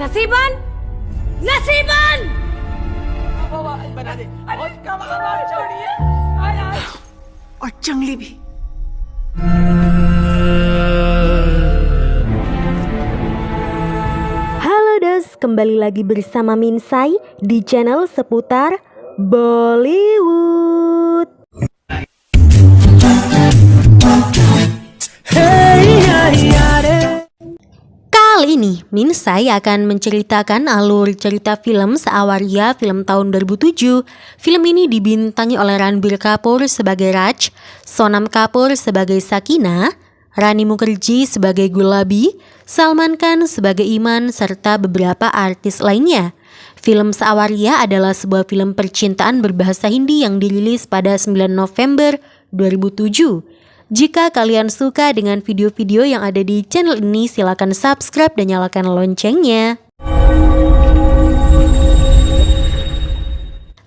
Nasiban! Nasiban! Ocang Libi. Halo dos, kembali lagi bersama Minsai di channel seputar Bollywood. Kali ini Minsai akan menceritakan alur cerita film Saawarya film tahun 2007. Film ini dibintangi oleh Ranbir Kapoor sebagai Raj, Sonam Kapoor sebagai Sakina, Rani Mukherjee sebagai Gulabi, Salman Khan sebagai Iman, serta beberapa artis lainnya. Film Saawarya adalah sebuah film percintaan berbahasa Hindi yang dirilis pada 9 November 2007. Jika kalian suka dengan video-video yang ada di channel ini, silakan subscribe dan nyalakan loncengnya.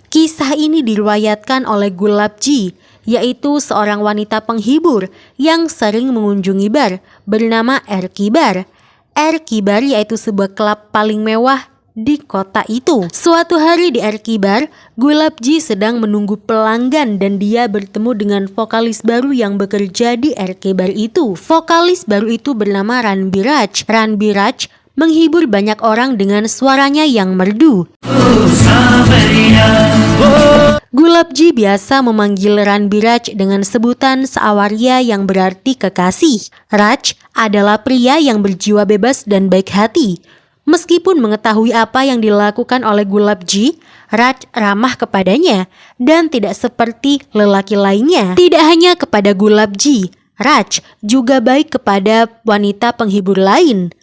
Kisah ini diriwayatkan oleh Gulabji, yaitu seorang wanita penghibur yang sering mengunjungi bar bernama Erky Bar. Erky Bar yaitu sebuah klub paling mewah di kota itu. Suatu hari di Erky Bar, Gulabji sedang menunggu pelanggan dan dia bertemu dengan vokalis baru yang bekerja di Erky Bar itu. Vokalis baru itu bernama Ranbir Raj. Ranbir Raj menghibur banyak orang dengan suaranya yang merdu. Gulabji biasa memanggil Ranbir Raj dengan sebutan Saawarya yang berarti kekasih. Raj adalah pria yang berjiwa bebas dan baik hati. Meskipun mengetahui apa yang dilakukan oleh Gulabji, Raj ramah kepadanya dan tidak seperti lelaki lainnya. Tidak hanya kepada Gulabji, Raj juga baik kepada wanita penghibur lain.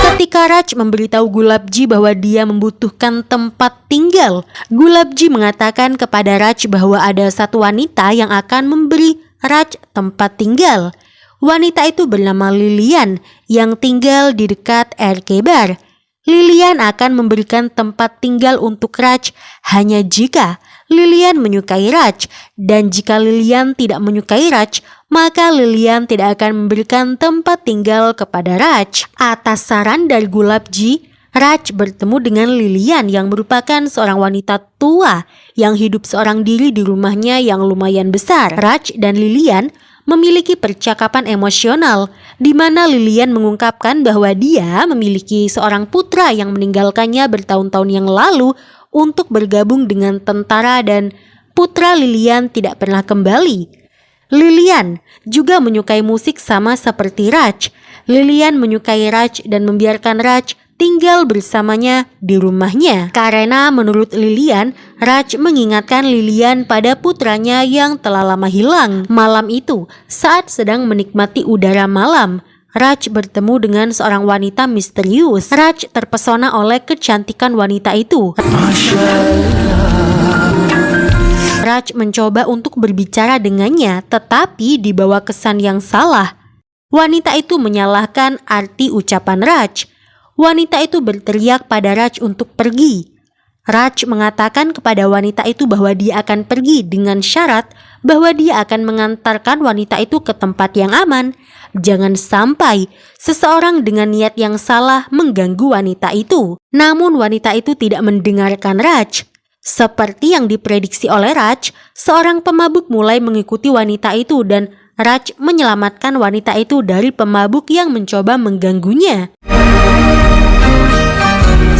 Ketika Raj memberitahu Gulabji bahwa dia membutuhkan tempat tinggal, Gulabji mengatakan kepada Raj bahwa ada satu wanita yang akan memberi Raj tempat tinggal. Wanita itu bernama Lilian yang tinggal di dekat Erky Bar. Lilian akan memberikan tempat tinggal untuk Raj hanya jika Lilian menyukai Raj, dan jika Lilian tidak menyukai Raj, maka Lilian tidak akan memberikan tempat tinggal kepada Raj. Atas saran dari Gulabji, Raj bertemu dengan Lilian yang merupakan seorang wanita tua yang hidup seorang diri di rumahnya yang lumayan besar. Raj dan Lilian memiliki percakapan emosional di mana Lilian mengungkapkan bahwa dia memiliki seorang putra yang meninggalkannya bertahun-tahun yang lalu untuk bergabung dengan tentara dan putra Lilian tidak pernah kembali. Lilian juga menyukai musik sama seperti Raj. Lilian menyukai Raj dan membiarkan Raj tinggal bersamanya di rumahnya. Karena menurut Lilian, Raj mengingatkan Lilian pada putranya yang telah lama hilang. Malam itu, saat sedang menikmati udara malam, Raj bertemu dengan seorang wanita misterius. Raj terpesona oleh kecantikan wanita itu. Raj mencoba untuk berbicara dengannya, tetapi dibawa kesan yang salah. Wanita itu menyalahkan arti ucapan Raj. Wanita itu berteriak pada Raj untuk pergi. Raj mengatakan kepada wanita itu bahwa dia akan pergi dengan syarat bahwa dia akan mengantarkan wanita itu ke tempat yang aman. Jangan sampai seseorang dengan niat yang salah mengganggu wanita itu. Namun wanita itu tidak mendengarkan Raj. Seperti yang diprediksi oleh Raj, seorang pemabuk mulai mengikuti wanita itu dan Raj menyelamatkan wanita itu dari pemabuk yang mencoba mengganggunya.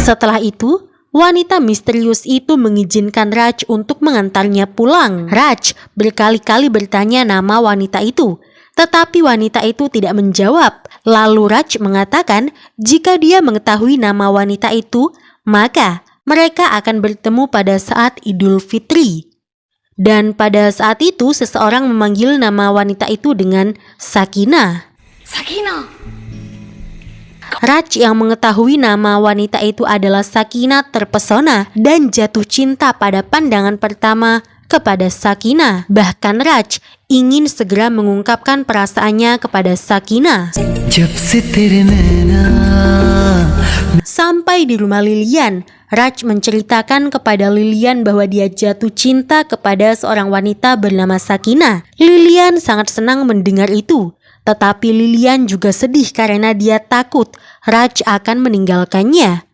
Setelah itu, wanita misterius itu mengizinkan Raj untuk mengantarnya pulang. Raj berkali-kali bertanya nama wanita itu, tetapi wanita itu tidak menjawab. Lalu Raj mengatakan jika dia mengetahui nama wanita itu, maka mereka akan bertemu pada saat Idul Fitri. Dan pada saat itu seseorang memanggil nama wanita itu dengan Sakina. Sakina! Raj yang mengetahui nama wanita itu adalah Sakina terpesona dan jatuh cinta pada pandangan pertama kepada Sakina. Bahkan Raj ingin segera mengungkapkan perasaannya kepada Sakina. Sampai di rumah Lilian, Raj menceritakan kepada Lilian bahwa dia jatuh cinta kepada seorang wanita bernama Sakina. Lilian sangat senang mendengar itu. Tetapi Lilian juga sedih karena dia takut Raj akan meninggalkannya.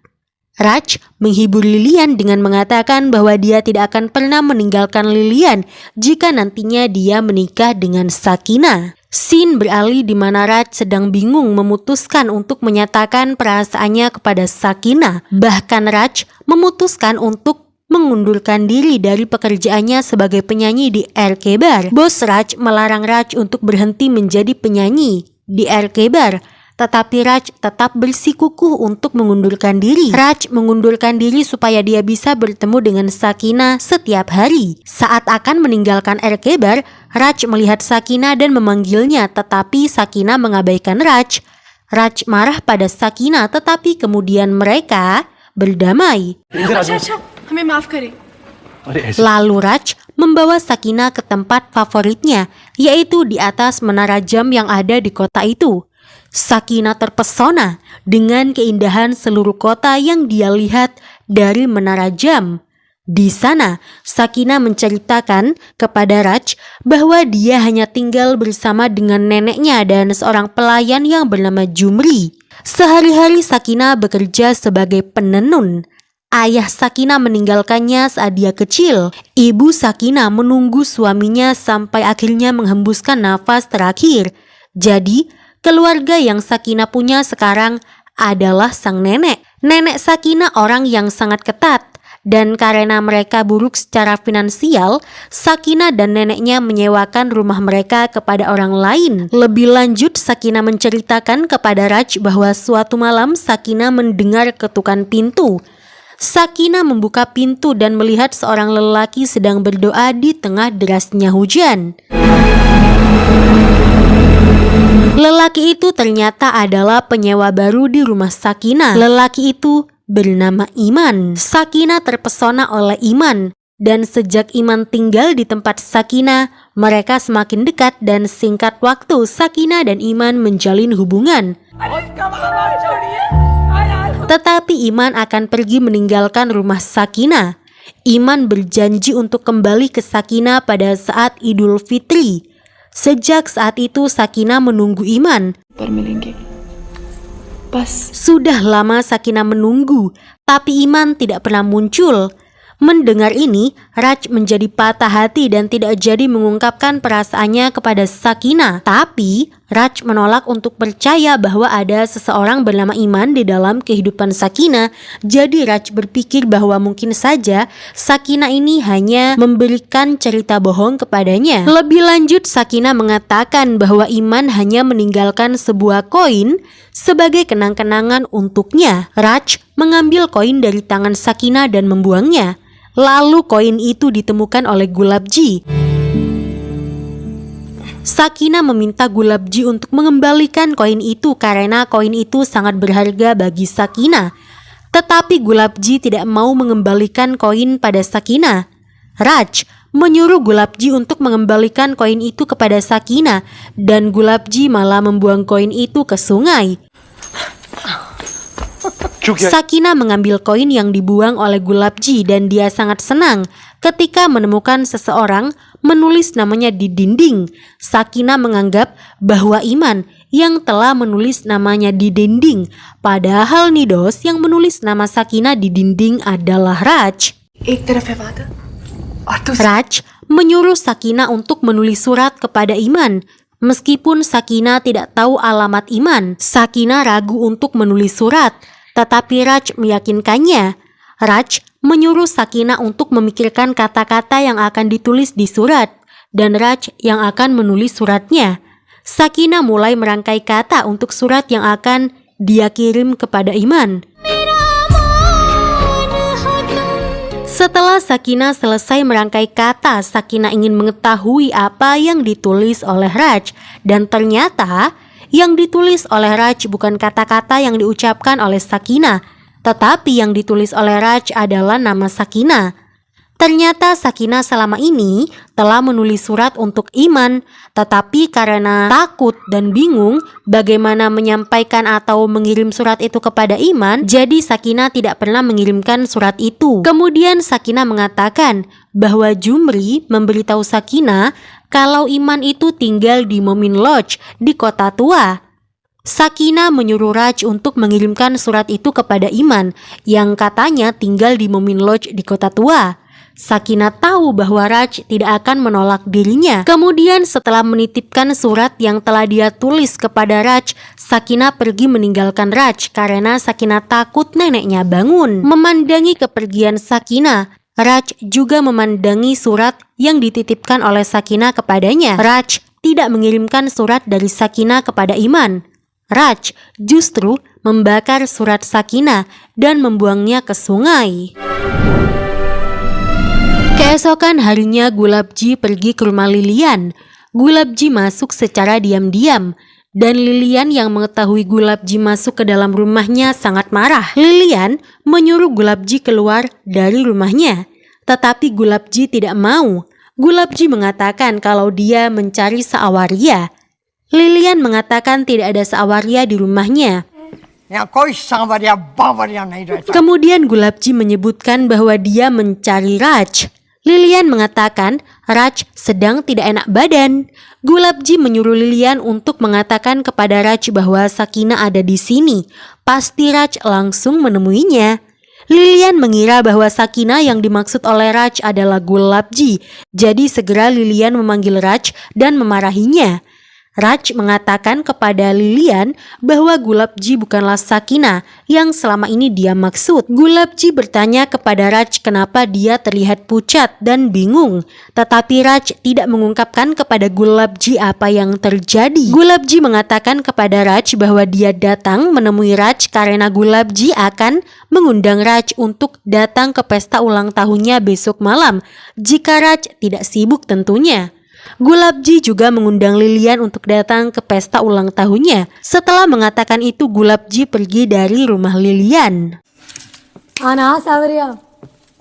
Raj menghibur Lilian dengan mengatakan bahwa dia tidak akan pernah meninggalkan Lilian jika nantinya dia menikah dengan Sakina. Scene beralih di mana Raj sedang bingung memutuskan untuk menyatakan perasaannya kepada Sakina. Bahkan Raj memutuskan untuk mengundurkan diri dari pekerjaannya sebagai penyanyi di RK Bar. Bos Raj melarang Raj untuk berhenti menjadi penyanyi di RK Bar. Tetapi Raj tetap bersikukuh untuk mengundurkan diri. Raj mengundurkan diri supaya dia bisa bertemu dengan Sakina setiap hari. Saat akan meninggalkan RK Bar, Raj melihat Sakina dan memanggilnya, tetapi Sakina mengabaikan Raj. Raj marah pada Sakina, tetapi kemudian mereka berdamai. अच्छा हमें माफ करें। Lalu Raj membawa Sakina ke tempat favoritnya, yaitu di atas menara jam yang ada di kota itu. Sakina terpesona dengan keindahan seluruh kota yang dia lihat dari menara jam. Di sana, Sakina menceritakan kepada Raj bahwa dia hanya tinggal bersama dengan neneknya dan seorang pelayan yang bernama Jumri. Sehari-hari Sakina bekerja sebagai penenun. Ayah Sakina meninggalkannya saat dia kecil. Ibu Sakina menunggu suaminya sampai akhirnya menghembuskan nafas terakhir. Jadi, keluarga yang Sakina punya sekarang adalah sang nenek. Nenek Sakina orang yang sangat ketat, dan karena mereka buruk secara finansial, Sakina dan neneknya menyewakan rumah mereka kepada orang lain. Lebih lanjut, Sakina menceritakan kepada Raj bahwa suatu malam Sakina mendengar ketukan pintu. Sakina membuka pintu dan melihat seorang lelaki sedang berdoa di tengah derasnya hujan. Lelaki itu ternyata adalah penyewa baru di rumah Sakina. Lelaki itu bernama Iman. Sakina terpesona oleh Iman, dan sejak Iman tinggal di tempat Sakina, mereka semakin dekat dan singkat waktu Sakina dan Iman menjalin hubungan. Tetapi Iman akan pergi meninggalkan rumah Sakina. Iman berjanji untuk kembali ke Sakina pada saat Idul Fitri. Sejak saat itu Sakina menunggu Iman. Sudah lama Sakina menunggu, tapi Iman tidak pernah muncul. Mendengar ini, Raj menjadi patah hati dan tidak jadi mengungkapkan perasaannya kepada Sakina. Tapi Raj menolak untuk percaya bahwa ada seseorang bernama Iman di dalam kehidupan Sakina. Jadi Raj berpikir bahwa mungkin saja Sakina ini hanya memberikan cerita bohong kepadanya. Lebih lanjut, Sakina mengatakan bahwa Iman hanya meninggalkan sebuah koin sebagai kenang-kenangan untuknya. Raj mengambil koin dari tangan Sakina dan membuangnya. Lalu koin itu ditemukan oleh Gulabji. Sakina meminta Gulabji untuk mengembalikan koin itu karena koin itu sangat berharga bagi Sakina. Tetapi Gulabji tidak mau mengembalikan koin pada Sakina. Raj menyuruh Gulabji untuk mengembalikan koin itu kepada Sakina, dan Gulabji malah membuang koin itu ke sungai. Sakina mengambil koin yang dibuang oleh Gulabji dan dia sangat senang ketika menemukan seseorang menulis namanya di dinding. Sakina menganggap bahwa Iman yang telah menulis namanya di dinding, padahal Nidos yang menulis nama Sakina di dinding adalah Raj. Raj menyuruh Sakina untuk menulis surat kepada Iman. Meskipun Sakina tidak tahu alamat Iman, Sakina ragu untuk menulis surat. Tetapi Raj meyakinkannya. Raj menyuruh Sakina untuk memikirkan kata-kata yang akan ditulis di surat, dan Raj yang akan menulis suratnya. Sakina mulai merangkai kata untuk surat yang akan dia kirim kepada Iman. Setelah Sakina selesai merangkai kata, Sakina ingin mengetahui apa yang ditulis oleh Raj, dan ternyata yang ditulis oleh Raj bukan kata-kata yang diucapkan oleh Sakina, tetapi yang ditulis oleh Raj adalah nama Sakina. Ternyata Sakina selama ini telah menulis surat untuk Iman, tetapi karena takut dan bingung bagaimana menyampaikan atau mengirim surat itu kepada Iman, jadi Sakina tidak pernah mengirimkan surat itu. Kemudian Sakina mengatakan bahwa Jumri memberitahu Sakina kalau Iman itu tinggal di Momin Lodge di kota tua. Sakina menyuruh Raj untuk mengirimkan surat itu kepada Iman yang katanya tinggal di Moomin Lodge di kota tua. Sakina tahu bahwa Raj tidak akan menolak dirinya. Kemudian setelah menitipkan surat yang telah dia tulis kepada Raj, Sakina pergi meninggalkan Raj karena Sakina takut neneknya bangun. Memandangi kepergian Sakina, Raj juga memandangi surat yang dititipkan oleh Sakina kepadanya. Raj tidak mengirimkan surat dari Sakina kepada Iman. Raj justru membakar surat Sakina dan membuangnya ke sungai. Keesokan harinya Gulabji pergi ke rumah Lilian. Gulabji masuk secara diam-diam dan Lilian yang mengetahui Gulabji masuk ke dalam rumahnya sangat marah. Lilian menyuruh Gulabji keluar dari rumahnya, tetapi Gulabji tidak mau. Gulabji mengatakan kalau dia mencari Saawarya. Lilian mengatakan tidak ada Saawarya di rumahnya. Kemudian Gulabji menyebutkan bahwa dia mencari Raj. Lilian mengatakan Raj sedang tidak enak badan. Gulabji menyuruh Lilian untuk mengatakan kepada Raj bahwa Sakina ada di sini. Pasti Raj langsung menemuinya. Lilian mengira bahwa Sakina yang dimaksud oleh Raj adalah Gulabji. Jadi segera Lilian memanggil Raj dan memarahinya. Raj mengatakan kepada Lilian bahwa Gulabji bukanlah Sakina yang selama ini dia maksud. Gulabji bertanya kepada Raj kenapa dia terlihat pucat dan bingung. Tetapi Raj tidak mengungkapkan kepada Gulabji apa yang terjadi. Gulabji mengatakan kepada Raj bahwa dia datang menemui Raj karena Gulabji akan mengundang Raj untuk datang ke pesta ulang tahunnya besok malam. Jika Raj tidak sibuk tentunya. Gulabji juga mengundang Lilian untuk datang ke pesta ulang tahunnya. Setelah mengatakan itu, Gulabji pergi dari rumah Lilian.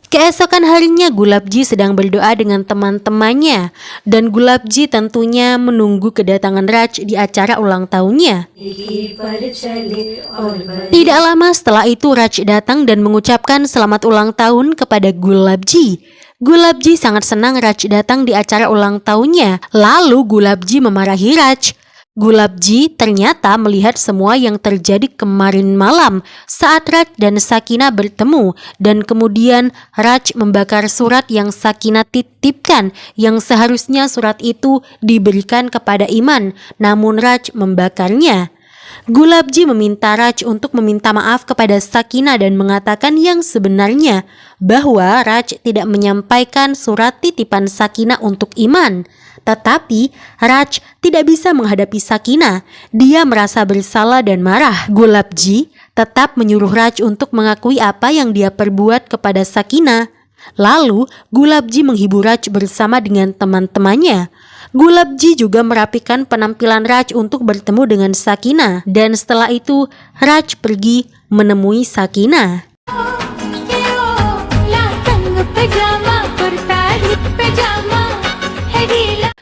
Keesokan harinya Gulabji sedang berdoa dengan teman-temannya dan Gulabji tentunya menunggu kedatangan Raj di acara ulang tahunnya. Tidak lama setelah itu Raj datang dan mengucapkan selamat ulang tahun kepada Gulabji. Gulabji sangat senang Raj datang di acara ulang tahunnya. Lalu Gulabji memarahi Raj. Gulabji ternyata melihat semua yang terjadi kemarin malam saat Raj dan Sakina bertemu dan kemudian Raj membakar surat yang Sakina titipkan yang seharusnya surat itu diberikan kepada Iman, namun Raj membakarnya. Gulabji meminta Raj untuk meminta maaf kepada Sakina dan mengatakan yang sebenarnya bahwa Raj tidak menyampaikan surat titipan Sakina untuk Iman. Tetapi Raj tidak bisa menghadapi Sakina. Dia merasa bersalah dan marah. Gulabji tetap menyuruh Raj untuk mengakui apa yang dia perbuat kepada Sakina. Lalu Gulabji menghibur Raj bersama dengan teman-temannya. Gulabji juga merapikan penampilan Raj untuk bertemu dengan Sakina. Dan setelah itu Raj pergi menemui Sakina.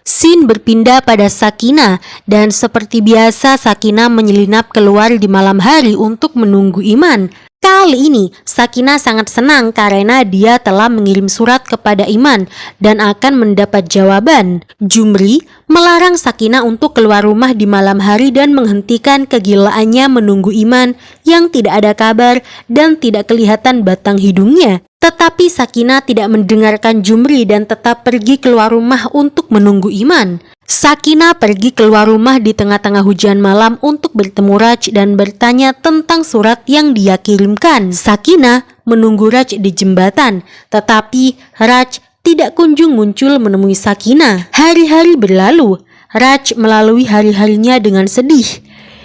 Scene berpindah pada Sakina dan seperti biasa Sakina menyelinap keluar di malam hari untuk menunggu Iman. Kali ini Sakina sangat senang karena dia telah mengirim surat kepada Iman dan akan mendapat jawaban. Jumri melarang Sakina untuk keluar rumah di malam hari dan menghentikan kegilaannya menunggu Iman yang tidak ada kabar dan tidak kelihatan batang hidungnya. Tetapi Sakina tidak mendengarkan Jumri dan tetap pergi keluar rumah untuk menunggu Iman. Sakina pergi keluar rumah di tengah-tengah hujan malam untuk bertemu Raj dan bertanya tentang surat yang dia kirimkan. Sakina menunggu Raj di jembatan, tetapi Raj tidak kunjung muncul menemui Sakina. Hari-hari berlalu, Raj melalui hari-harinya dengan sedih.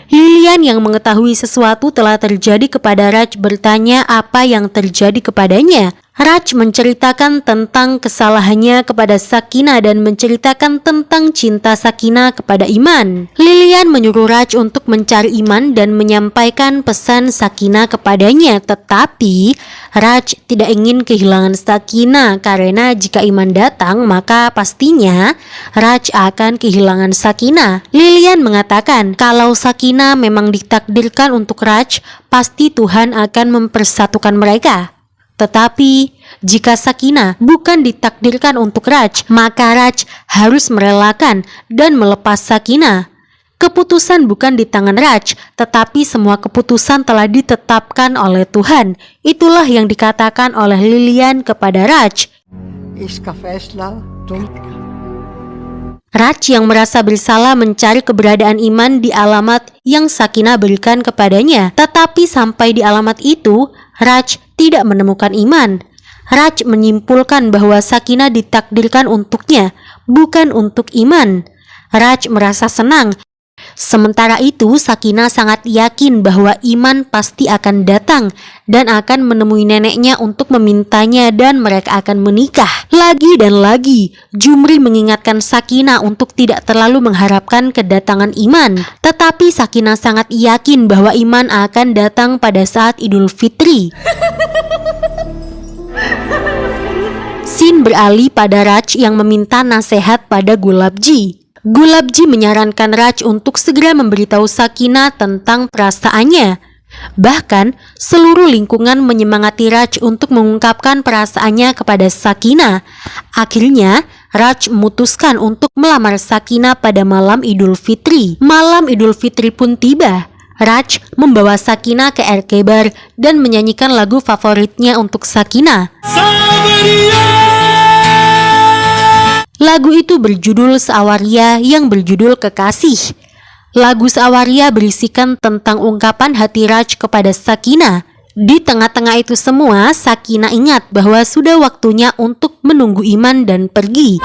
Lilian yang mengetahui sesuatu telah terjadi kepada Raj bertanya apa yang terjadi kepadanya. Raj menceritakan tentang kesalahannya kepada Sakina dan menceritakan tentang cinta Sakina kepada Iman. Lilian menyuruh Raj untuk mencari Iman dan menyampaikan pesan Sakina kepadanya. Tetapi Raj tidak ingin kehilangan Sakina karena jika Iman datang maka pastinya Raj akan kehilangan Sakina. Lilian mengatakan kalau Sakina memang ditakdirkan untuk Raj, pasti Tuhan akan mempersatukan mereka. Tetapi jika Sakina bukan ditakdirkan untuk Raj, maka Raj harus merelakan dan melepas Sakina. Keputusan bukan di tangan Raj, tetapi semua keputusan telah ditetapkan oleh Tuhan. Itulah yang dikatakan oleh Lilian kepada Raj. इसका फैसला तुम Raj yang merasa bersalah mencari keberadaan Iman di alamat yang Sakinah berikan kepadanya. Tetapi sampai di alamat itu, Raj tidak menemukan Iman. Raj menyimpulkan bahwa Sakinah ditakdirkan untuknya, bukan untuk Iman. Raj merasa senang. Sementara itu, Sakinah sangat yakin bahwa Iman pasti akan datang dan akan menemui neneknya untuk memintanya dan mereka akan menikah. Lagi dan lagi, Jumri mengingatkan Sakinah untuk tidak terlalu mengharapkan kedatangan Iman. Tetapi Sakinah sangat yakin bahwa Iman akan datang pada saat Idul Fitri. Scene beralih pada Raj yang meminta nasihat pada Gulabji. Gulabji menyarankan Raj untuk segera memberitahu Sakinah tentang perasaannya. Bahkan, seluruh lingkungan menyemangati Raj untuk mengungkapkan perasaannya kepada Sakinah. Akhirnya, Raj memutuskan untuk melamar Sakinah pada malam Idul Fitri. Malam Idul Fitri pun tiba. Raj membawa Sakinah ke RK Bar dan menyanyikan lagu favoritnya untuk Sakinah. Lagu itu berjudul Seawaria yang berjudul Kekasih. Lagu Seawaria berisikan tentang ungkapan hati Raj kepada Sakinah. Di tengah-tengah itu semua, Sakinah ingat bahwa sudah waktunya untuk menunggu Iman dan pergi.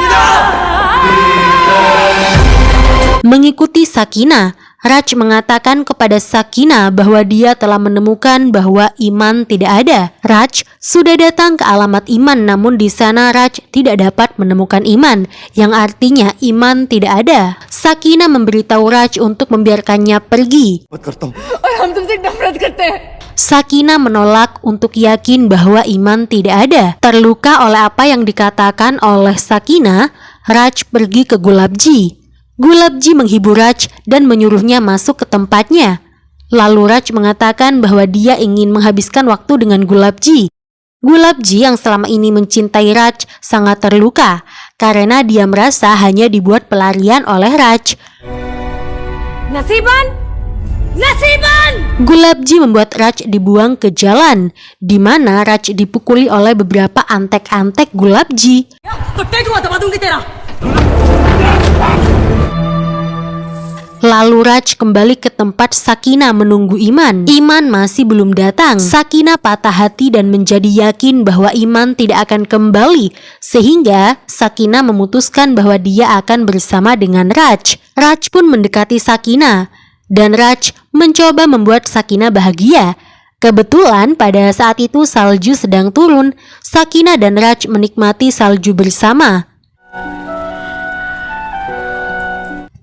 Mengikuti Sakinah, Raj mengatakan kepada Sakinah bahwa dia telah menemukan bahwa Iman tidak ada. Raj sudah datang ke alamat Iman, namun di sana Raj tidak dapat menemukan Iman, yang artinya Iman tidak ada. Sakinah memberitahu Raj untuk membiarkannya pergi. और हम तुमसे नफरत करते हैं। Sakinah menolak untuk yakin bahwa Iman tidak ada. Terluka oleh apa yang dikatakan oleh Sakinah, Raj pergi ke Gulabji. Gulabji menghibur Raj dan menyuruhnya masuk ke tempatnya. Lalu Raj mengatakan bahwa dia ingin menghabiskan waktu dengan Gulabji. Gulabji yang selama ini mencintai Raj sangat terluka karena dia merasa hanya dibuat pelarian oleh Raj. नसीबन नसीबन Gulabji membuat Raj dibuang ke jalan, di mana Raj dipukuli oleh beberapa antek-antek Gulabji. तो टेक हुआ दबा दूंगी तेरा। Lalu Raj kembali ke tempat Sakinah menunggu Iman. Iman masih belum datang. Sakinah patah hati dan menjadi yakin bahwa Iman tidak akan kembali, sehingga Sakinah memutuskan bahwa dia akan bersama dengan Raj. Raj pun mendekati Sakinah, dan Raj mencoba membuat Sakinah bahagia. Kebetulan pada saat itu salju sedang turun. Sakinah dan Raj menikmati salju bersama.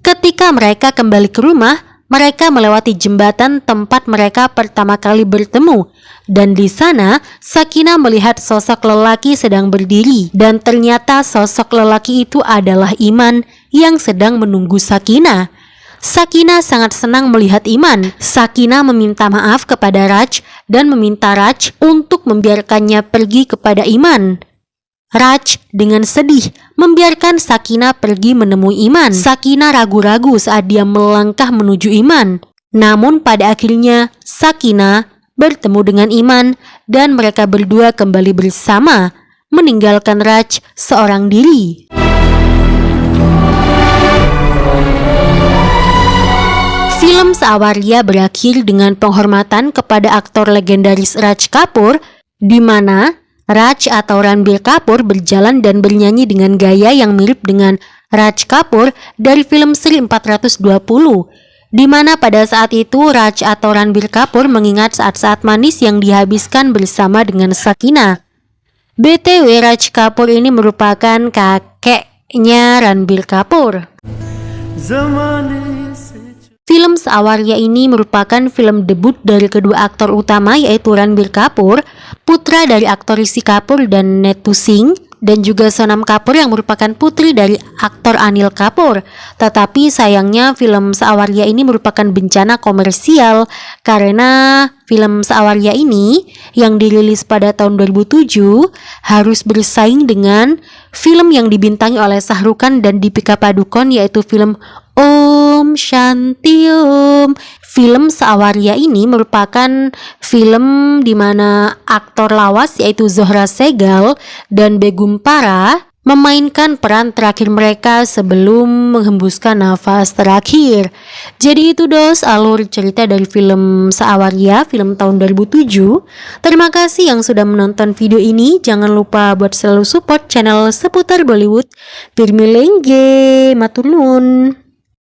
Ketika mereka kembali ke rumah, mereka melewati jembatan tempat mereka pertama kali bertemu. Dan di sana, Sakinah melihat sosok lelaki sedang berdiri. Dan ternyata sosok lelaki itu adalah Iman yang sedang menunggu Sakinah. Sakinah sangat senang melihat Iman. Sakinah meminta maaf kepada Raj dan meminta Raj untuk membiarkannya pergi kepada Iman. Raj dengan sedih membiarkan Sakinah pergi menemui Iman. Sakinah ragu-ragu saat dia melangkah menuju Iman. Namun pada akhirnya Sakinah bertemu dengan Iman dan mereka berdua kembali bersama, meninggalkan Raj seorang diri. Film Seawaria berakhir dengan penghormatan kepada aktor legendaris Raj Kapoor, di mana Raj atau Ranbir Kapoor berjalan dan bernyanyi dengan gaya yang mirip dengan Raj Kapoor dari film Sri 420, di mana pada saat itu Raj atau Ranbir Kapoor mengingat saat-saat manis yang dihabiskan bersama dengan Sakinah. BTW, Raj Kapoor ini merupakan kakeknya Ranbir Kapoor. Film Seawaria ini merupakan film debut dari kedua aktor utama, yaitu Ranbir Kapoor, putra dari aktor Rishi Kapoor dan Netu Singh. dan juga Sonam Kapoor yang merupakan putri dari aktor Anil Kapoor. Tetapi sayangnya film Saawarya ini merupakan bencana komersial karena film Saawarya ini yang dirilis pada tahun 2007 harus bersaing dengan film yang dibintangi oleh Shah Rukh Khan dan Deepika Padukone, yaitu film Om Shanti Om. Film Saawarya ini merupakan film di mana aktor lawas yaitu Zohra Segal dan Begum Para memainkan peran terakhir mereka sebelum menghembuskan nafas terakhir. Jadi itu dos alur cerita dari film Saawarya, film tahun 2007. Terima kasih yang sudah menonton video ini. Jangan lupa buat selalu support channel seputar Bollywood. Pirmi lengge, matur nuwun.